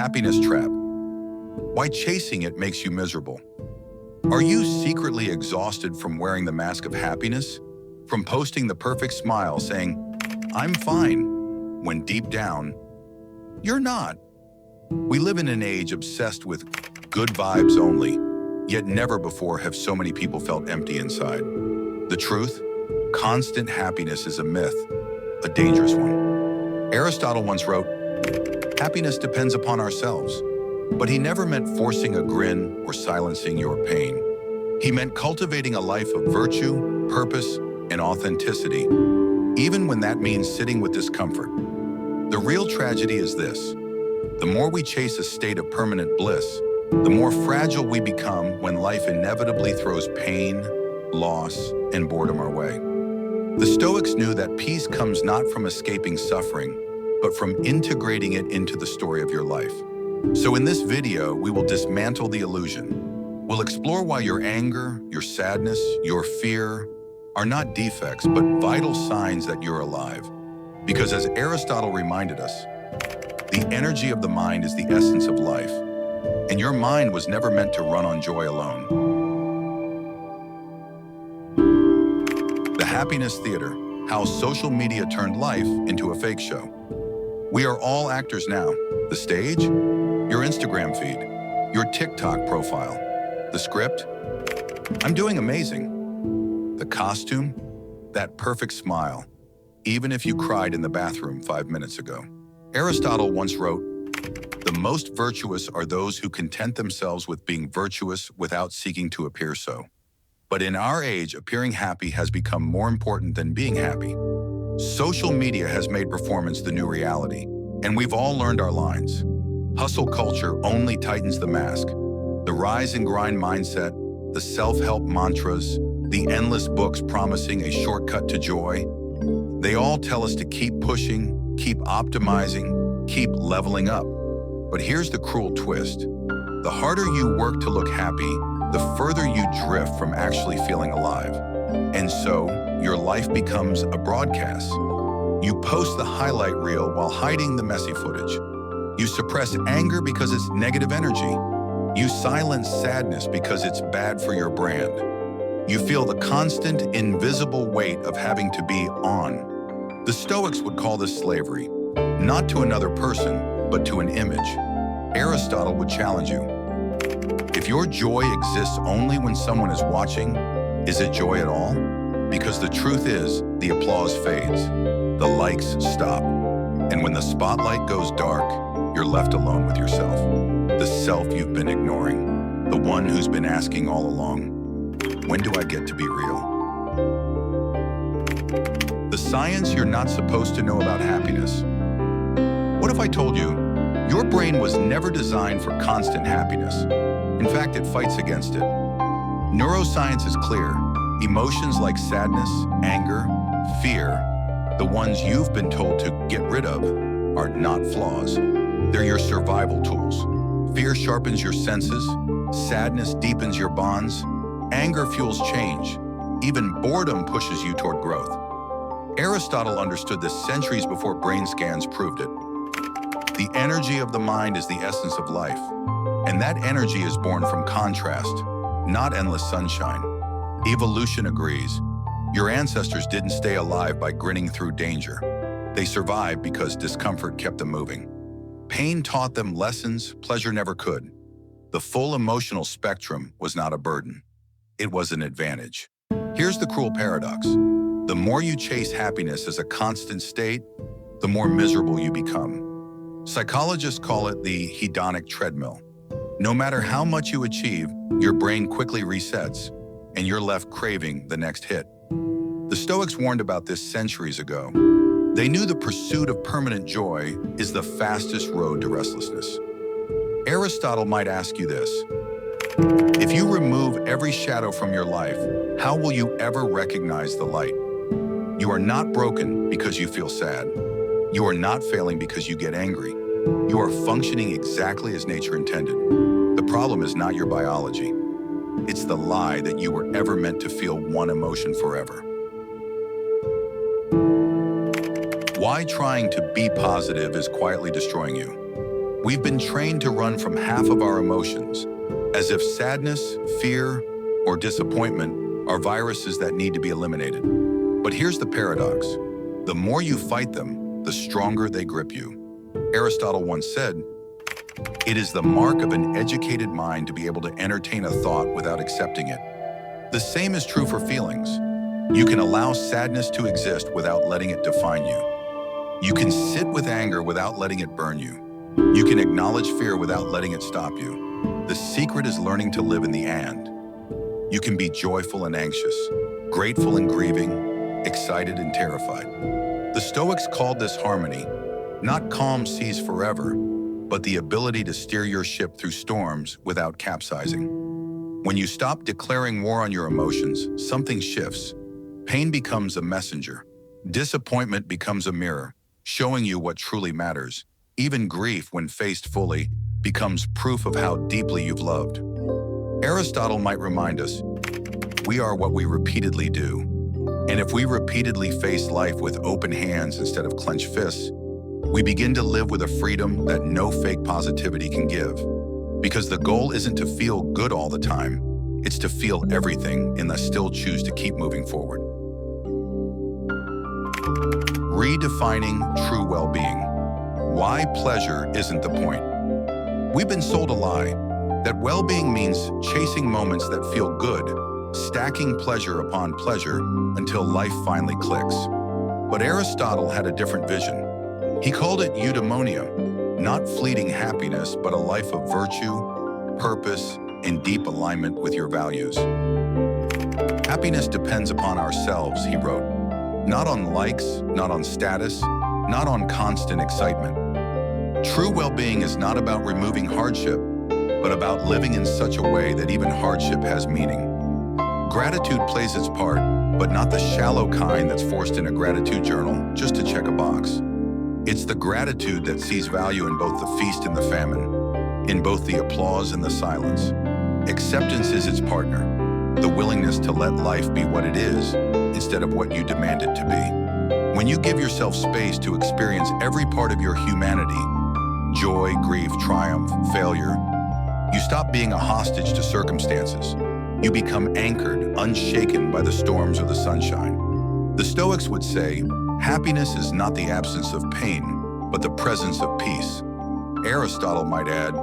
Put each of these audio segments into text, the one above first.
happiness trap. Why chasing it makes you miserable. Are you secretly exhausted from wearing the mask of happiness? From posting the perfect smile saying, "I'm fine," when deep down, you're not. We live in an age obsessed with good vibes only, yet never before have so many people felt empty inside. The truth? Constant happiness is a myth, a dangerous one. Aristotle once wrote, "Happiness depends upon ourselves," but he never meant forcing a grin or silencing your pain. He meant cultivating a life of virtue, purpose, and authenticity, even when that means sitting with discomfort. The real tragedy is this: the more we chase a state of permanent bliss, the more fragile we become when life inevitably throws pain, loss, and boredom our way. The Stoics knew that peace comes not from escaping suffering, but from integrating it into the story of your life. So in this video, we will dismantle the illusion. We'll explore why your anger, your sadness, your fear are not defects, but vital signs that you're alive. Because as Aristotle reminded us, the energy of the mind is the essence of life, and your mind was never meant to run on joy alone. The Happiness Theater: How Social Media Turned Life into a Fake Show. We are all actors now. The stage, your Instagram feed, your TikTok profile. The script, "I'm doing amazing." The costume, that perfect smile, even if you cried in the bathroom 5 minutes ago. Aristotle once wrote, "The most virtuous are those who content themselves with being virtuous without seeking to appear so." But in our age, appearing happy has become more important than being happy. Social media has made performance the new reality, and we've all learned our lines. Hustle culture only tightens the mask. The rise and grind mindset, the self-help mantras, the endless books promising a shortcut to joy, they all tell us to keep pushing, keep optimizing, keep leveling up. But here's the cruel twist. The harder you work to look happy, the further you drift from actually feeling alive. And so, your life becomes a broadcast. You post the highlight reel while hiding the messy footage. You suppress anger because it's negative energy. You silence sadness because it's bad for your brand. You feel the constant, invisible weight of having to be on. The Stoics would call this slavery, not to another person, but to an image. Aristotle would challenge you. If your joy exists only when someone is watching, is it joy at all? Because the truth is, the applause fades, the likes stop, and when the spotlight goes dark, you're left alone with yourself. The self you've been ignoring, the one who's been asking all along, when do I get to be real? The science you're not supposed to know about happiness. What if I told you, your brain was never designed for constant happiness? In fact, it fights against it. Neuroscience is clear. Emotions like sadness, anger, fear, the ones you've been told to get rid of, are not flaws. They're your survival tools. Fear sharpens your senses, sadness deepens your bonds, anger fuels change, even boredom pushes you toward growth. Aristotle understood this centuries before brain scans proved it. The energy of the mind is the essence of life, and that energy is born from contrast, not endless sunshine. Evolution agrees. Your ancestors didn't stay alive by grinning through danger. They survived because discomfort kept them moving. Pain taught them lessons pleasure never could. The full emotional spectrum was not a burden. It was an advantage. Here's the cruel paradox. The more you chase happiness as a constant state, the more miserable you become. Psychologists call it the hedonic treadmill. No matter how much you achieve, your brain quickly resets, and you're left craving the next hit. The Stoics warned about this centuries ago. They knew the pursuit of permanent joy is the fastest road to restlessness. Aristotle might ask you this: if you remove every shadow from your life, how will you ever recognize the light? You are not broken because you feel sad. You are not failing because you get angry. You are functioning exactly as nature intended. The problem is not your biology. It's the lie that you were ever meant to feel one emotion forever. Why trying to be positive is quietly destroying you. We've been trained to run from half of our emotions, as if sadness, fear, or disappointment are viruses that need to be eliminated. But here's the paradox. The more you fight them, the stronger they grip you. Aristotle once said, "It is the mark of an educated mind to be able to entertain a thought without accepting it." The same is true for feelings. You can allow sadness to exist without letting it define you. You can sit with anger without letting it burn you. You can acknowledge fear without letting it stop you. The secret is learning to live in the and. You can be joyful and anxious, grateful and grieving, excited and terrified. The Stoics called this harmony, not calm seas forever, but the ability to steer your ship through storms without capsizing. When you stop declaring war on your emotions, something shifts. Pain becomes a messenger. Disappointment becomes a mirror, showing you what truly matters. Even grief, when faced fully, becomes proof of how deeply you've loved. Aristotle might remind us, we are what we repeatedly do. And if we repeatedly face life with open hands instead of clenched fists, we begin to live with a freedom that no fake positivity can give. Because the goal isn't to feel good all the time, it's to feel everything and thus still choose to keep moving forward. Redefining true well-being. Why pleasure isn't the point. We've been sold a lie that well-being means chasing moments that feel good, stacking pleasure upon pleasure until life finally clicks. But Aristotle had a different vision. He called it eudaimonia, not fleeting happiness, but a life of virtue, purpose, and deep alignment with your values. Happiness depends upon ourselves, he wrote, not on likes, not on status, not on constant excitement. True well-being is not about removing hardship, but about living in such a way that even hardship has meaning. Gratitude plays its part, but not the shallow kind that's forced in a gratitude journal just to check a box. It's the gratitude that sees value in both the feast and the famine, in both the applause and the silence. Acceptance is its partner, the willingness to let life be what it is instead of what you demand it to be. When you give yourself space to experience every part of your humanity, joy, grief, triumph, failure, you stop being a hostage to circumstances. You become anchored, unshaken by the storms or the sunshine. The Stoics would say, happiness is not the absence of pain, but the presence of peace. Aristotle might add,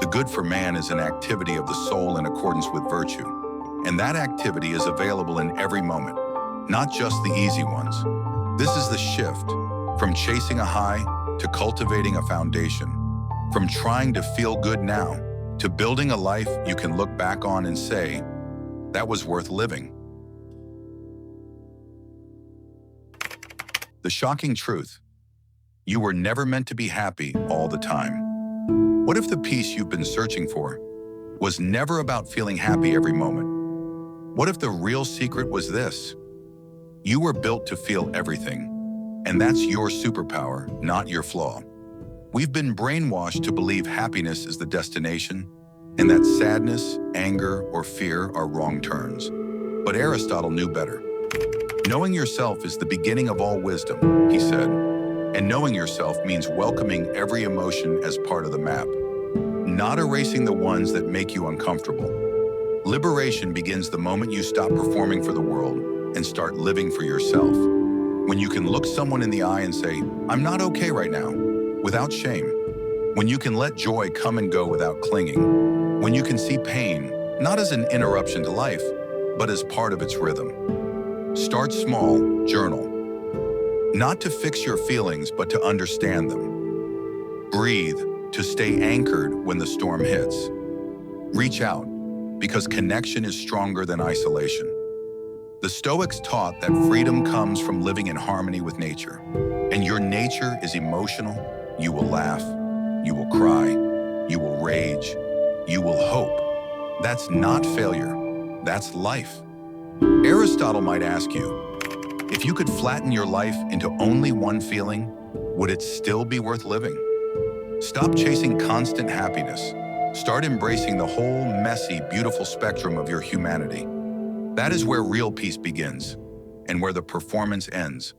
the good for man is an activity of the soul in accordance with virtue, and that activity is available in every moment, not just the easy ones. This is the shift from chasing a high to cultivating a foundation, from trying to feel good now to building a life you can look back on and say, that was worth living. The shocking truth. You were never meant to be happy all the time. What if the peace you've been searching for was never about feeling happy every moment? What if the real secret was this? You were built to feel everything, and that's your superpower, not your flaw. We've been brainwashed to believe happiness is the destination, and that sadness, anger, or fear are wrong turns. But Aristotle knew better. Knowing yourself is the beginning of all wisdom, he said. And knowing yourself means welcoming every emotion as part of the map, not erasing the ones that make you uncomfortable. Liberation begins the moment you stop performing for the world and start living for yourself. When you can look someone in the eye and say, I'm not okay right now, without shame. When you can let joy come and go without clinging. When you can see pain, not as an interruption to life, but as part of its rhythm. Start small, journal. Not to fix your feelings, but to understand them. Breathe, to stay anchored when the storm hits. Reach out, because connection is stronger than isolation. The Stoics taught that freedom comes from living in harmony with nature. And your nature is emotional. You will laugh, you will cry, you will rage, you will hope. That's not failure, that's life. Aristotle might ask you, if you could flatten your life into only one feeling, would it still be worth living? Stop chasing constant happiness. Start embracing the whole messy, beautiful spectrum of your humanity. That is where real peace begins, and where the performance ends.